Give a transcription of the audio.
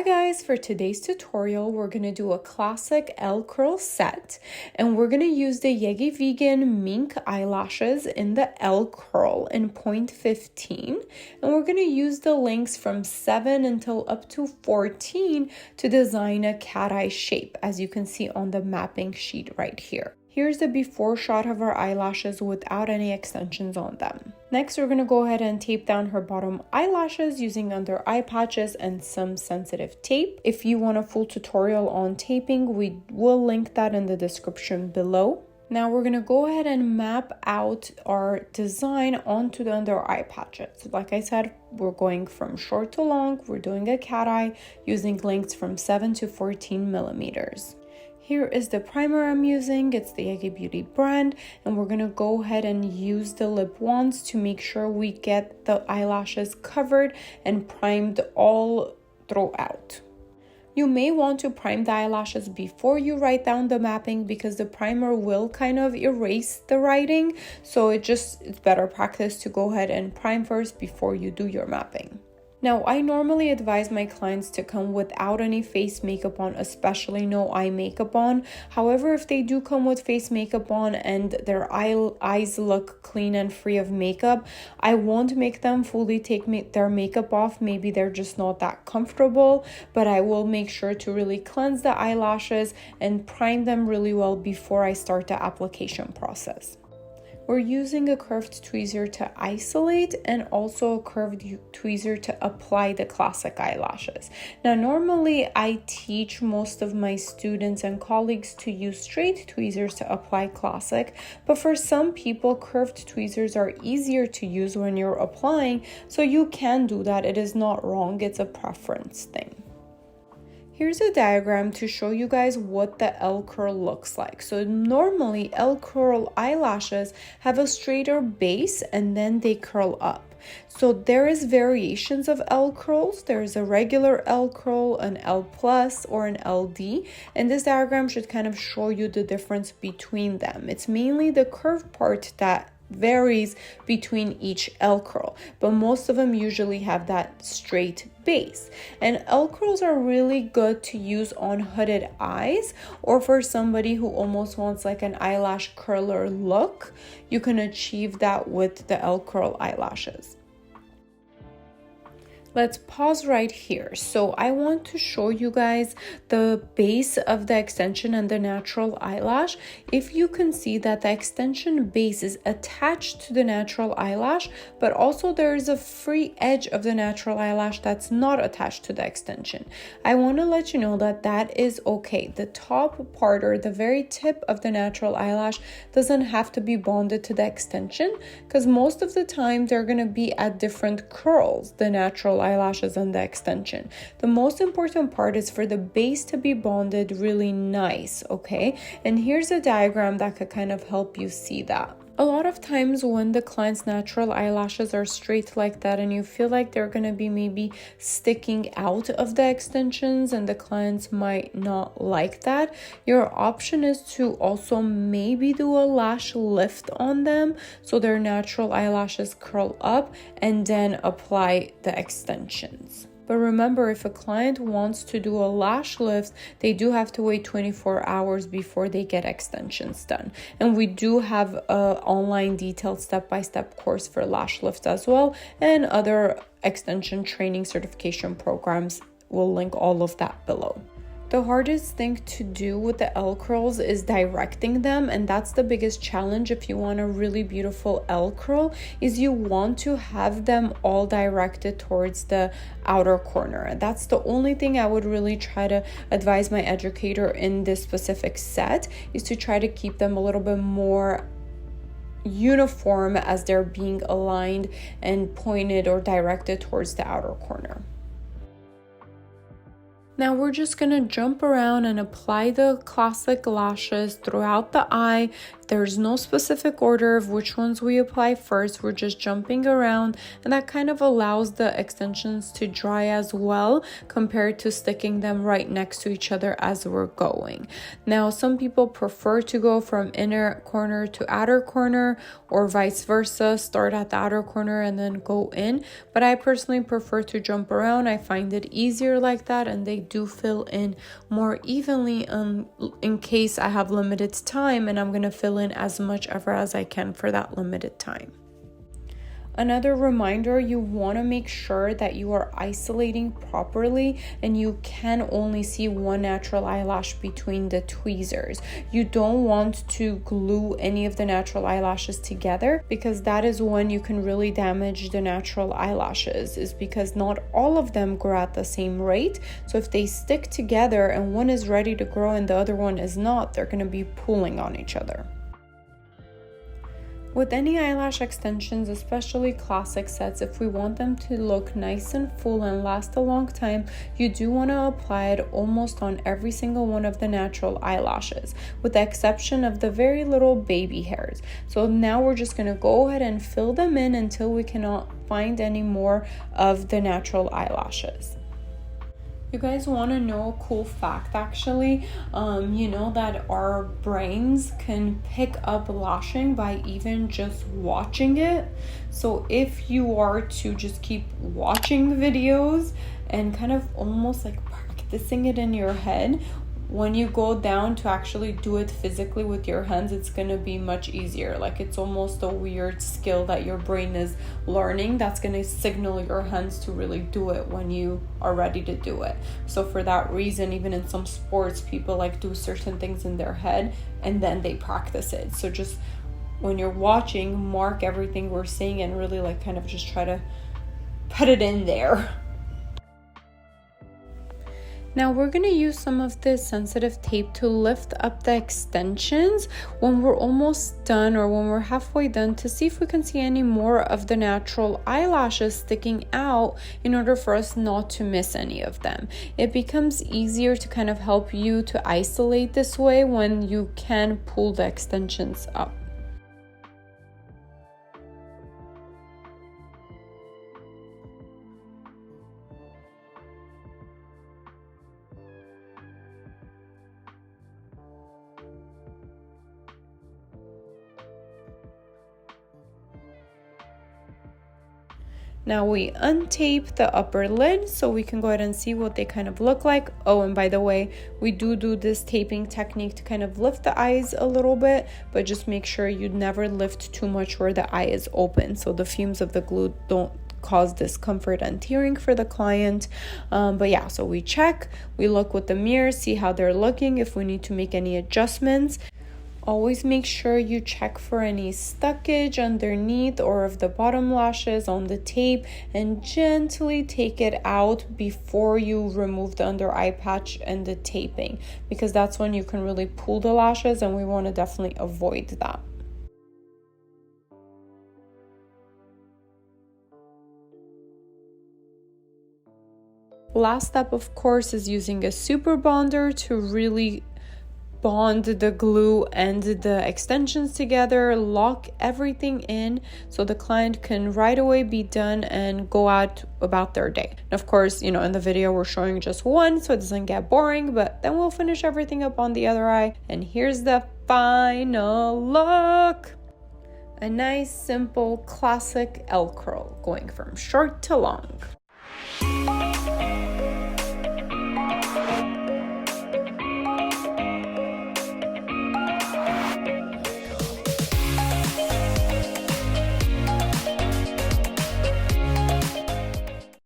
Hi guys, for today's tutorial, we're going to do a classic L curl set, and we're going to use the Yegi Vegan Mink eyelashes in the L curl in 0.15, and we're going to use the lengths from 7 until up to 14 to design a cat eye shape, as you can see on the mapping sheet right here. Here's the before shot of our eyelashes without any extensions on them. Next, we're going to go ahead and tape down her bottom eyelashes using under eye patches and some sensitive tape. If you want a full tutorial on taping, we will link that in the description below. Now we're going to go ahead and map out our design onto the under eye patches. Like I said, we're going from short to long. We're doing a cat eye using lengths from 7 to 14 millimeters. Here is the primer I'm using. It's the Yegi Beauty brand, and we're gonna go ahead and use the lip wands to make sure we get the eyelashes covered and primed all throughout. You may want to prime the eyelashes before you write down the mapping because the primer will kind of erase the writing, so it's better practice to go ahead and prime first before you do your mapping. Now, I normally advise my clients to come without any face makeup on, especially no eye makeup on. However, if they do come with face makeup on and their eyes look clean and free of makeup, I won't make them fully take their makeup off. Maybe they're just not that comfortable, but I will make sure to really cleanse the eyelashes and prime them really well before I start the application process. We're using a curved tweezer to isolate and also a curved tweezer to apply the classic eyelashes. Now, normally I teach most of my students and colleagues to use straight tweezers to apply classic, but for some people, curved tweezers are easier to use when you're applying, so you can do that. It is not wrong, it's a preference thing. Here's a diagram to show you guys what the L curl looks like. So normally L curl eyelashes have a straighter base and then they curl up. So there is variations of L curls. There's a regular L curl, an L plus, or an LD, and this diagram should kind of show you the difference between them. It's mainly the curved part that varies between each L curl, but most of them usually have that straight base. And L curls are really good to use on hooded eyes or for somebody who almost wants like an eyelash curler look. You can achieve that with the L curl eyelashes. Let's pause right here. So I want to show you guys the base of the extension and the natural eyelash. If you can see that the extension base is attached to the natural eyelash, but also there is a free edge of the natural eyelash that's not attached to the extension. I want to let you know that that is okay. The top part or the very tip of the natural eyelash doesn't have to be bonded to the extension because most of the time they're going to be at different curls, the natural eyelashes and the extension. The most important part is for the base to be bonded really nice, okay? And here's a diagram that could kind of help you see that. A lot of times when the client's natural eyelashes are straight like that and you feel like they're going to be maybe sticking out of the extensions and the clients might not like that, your option is to also maybe do a lash lift on them so their natural eyelashes curl up and then apply the extensions. But remember, if a client wants to do a lash lift, they do have to wait 24 hours before they get extensions done. And we do have an online detailed step-by-step course for lash lifts as well, and other extension training certification programs. We'll link all of that below. The hardest thing to do with the L curls is directing them, and that's the biggest challenge if you want a really beautiful L curl, is you want to have them all directed towards the outer corner. And that's the only thing I would really try to advise my educator in this specific set, is to try to keep them a little bit more uniform as they're being aligned and pointed or directed towards the outer corner. Now we're just going to jump around and apply the classic lashes throughout the eye There's no specific order of which ones we apply first. We're just jumping around, and that kind of allows the extensions to dry as well compared to sticking them right next to each other as we're going. Now, some people prefer to go from inner corner to outer corner, or vice versa, start at the outer corner and then go in, but I personally prefer to jump around. I find it easier like that, and they do fill in more evenly in case I have limited time and I'm going to fill in as much ever as I can for that limited time. Another reminder, you want to make sure that you are isolating properly and you can only see one natural eyelash between the tweezers. You don't want to glue any of the natural eyelashes together, because that is when you can really damage the natural eyelashes, is because not all of them grow at the same rate. So if they stick together and one is ready to grow and the other one is not, they're going to be pulling on each other. With any eyelash extensions, especially classic sets, if we want them to look nice and full and last a long time, you do want to apply it almost on every single one of the natural eyelashes, with the exception of the very little baby hairs. So now we're just going to go ahead and fill them in until we cannot find any more of the natural eyelashes. You guys want to know a cool fact actually? You know that our brains can pick up lashing by even just watching it. So if you are to just keep watching videos and kind of almost like practicing it in your head, when you go down to actually do it physically with your hands, it's going to be much easier. Like, it's almost a weird skill that your brain is learning that's going to signal your hands to really do it when you are ready to do it. So for that reason, even in some sports, people like do certain things in their head and then they practice it. So just when you're watching, mark everything we're saying and really like kind of just try to put it in there. Now we're going to use some of this sensitive tape to lift up the extensions when we're almost done or when we're halfway done, to see if we can see any more of the natural eyelashes sticking out in order for us not to miss any of them. It becomes easier to kind of help you to isolate this way when you can pull the extensions up. Now we untape the upper lid so we can go ahead and see what they kind of look like. Oh, and by the way, we do this taping technique to kind of lift the eyes a little bit, but just make sure you never lift too much where the eye is open, so the fumes of the glue don't cause discomfort and tearing for the client. But yeah, so we check, we look with the mirror, see how they're looking, if we need to make any adjustments. Always make sure you check for any stuckage underneath or of the bottom lashes on the tape, and gently take it out before you remove the under eye patch and the taping, because that's when you can really pull the lashes, and we want to definitely avoid that. Last step, of course, is using a super bonder to really bond the glue and the extensions together, lock everything in so the client can right away be done and go out about their day. And of course, you know, in the video we're showing just one so it doesn't get boring, but then we'll finish everything up on the other eye, and here's the final look. A nice, simple, classic L curl going from short to long.